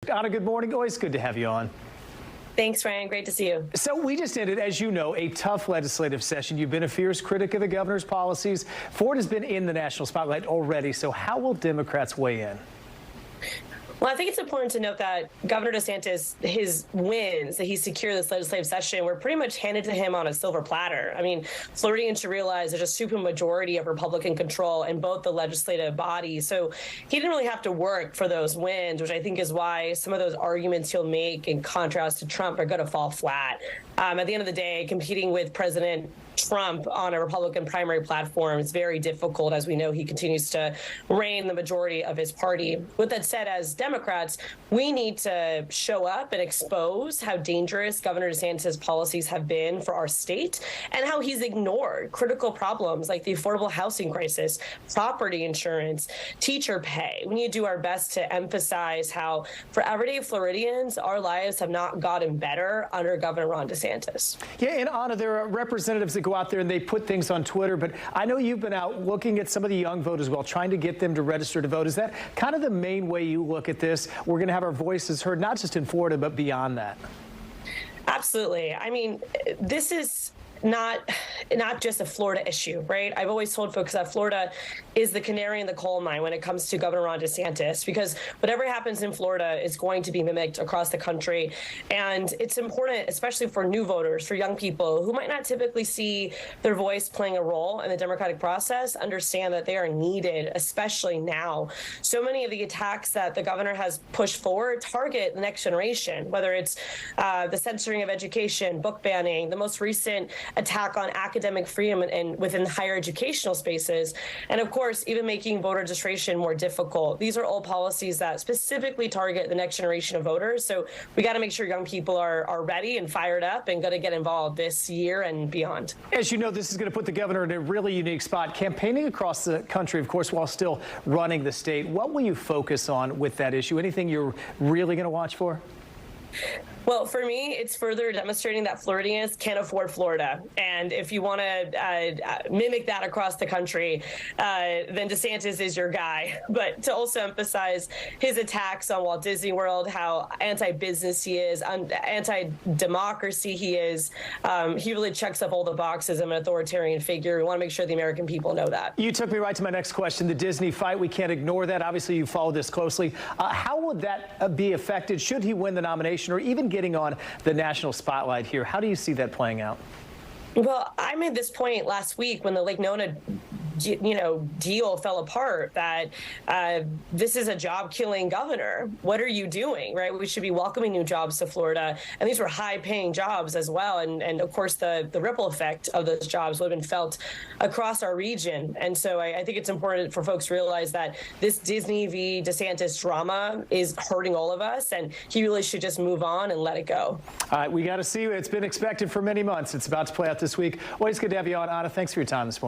Anna, good morning. Always good to have you on. Thanks, Ryan. Great to see you. So we just ended, as you know, a tough legislative session. You've been a fierce critic of the governor's policies. Ford has been in the national spotlight already. So how will Democrats weigh in? Well, I think it's important to note that Governor DeSantis, his wins that he secured this legislative session were pretty much handed to him on a silver platter. I mean, Floridians should realize there's a supermajority of Republican control in both the legislative bodies. So he didn't really have to work for those wins, which I think is why some of those arguments he'll make in contrast to Trump are going to fall flat. At the end of the day, competing with President Trump on a Republican primary platform is very difficult. As we know, he continues to reign the majority of his party. With that said, as Democrats, we need to show up and expose how dangerous Governor DeSantis' policies have been for our state and how he's ignored critical problems like the affordable housing crisis, property insurance, teacher pay. We need to do our best to emphasize how for everyday Floridians, our lives have not gotten better under Governor Ron DeSantis. Yeah, and Anna, there are representatives that go out there and they put things on Twitter, but I know you've been out looking at some of the young voters as well, trying to get them to register to vote. Is that kind of the main way you look at this? We're going to have our voices heard, not just in Florida, but beyond that. Absolutely. I mean, this is not just a Florida issue, right? I've always told folks that Florida is the canary in the coal mine when it comes to Governor Ron DeSantis, because whatever happens in Florida is going to be mimicked across the country. And it's important, especially for new voters, for young people who might not typically see their voice playing a role in the democratic process, understand that they are needed, especially now. So many of the attacks that the governor has pushed forward target the next generation, whether it's the censoring of education, book banning, the most recent attack on academic freedom and within higher educational spaces, and of course, even making voter registration more difficult. These are all policies that specifically target the next generation of voters. So we got to make sure young people are ready and fired up and going to get involved this year and beyond. As you know, this is going to put the governor in a really unique spot, campaigning across the country, of course, while still running the state. What will you focus on with that issue? Anything you're really going to watch for? Well, for me, it's further demonstrating that Floridians can't afford Florida. And if you want to mimic that across the country, then DeSantis is your guy. But to also emphasize his attacks on Walt Disney World, how anti-business he is, anti-democracy he is, he really checks off all the boxes of an authoritarian figure. We want to make sure the American people know that. You took me right to my next question, the Disney fight. We can't ignore that. Obviously, you followed this closely. How would that be affected should he win the nomination or even getting on the national spotlight here? How do you see that playing out? Well, I made this point last week when the Lake Nona deal fell apart, that this is a job-killing governor. What are you doing, right? We should be welcoming new jobs to Florida. And these were high-paying jobs as well. And of course, the ripple effect of those jobs would have been felt across our region. And so I think it's important for folks to realize that this Disney v. DeSantis drama is hurting all of us, and he really should just move on and let it go. All right, we got to see. It's been expected for many months. It's about to play out this week. Always good to have you on, Anna. Thanks for your time this morning.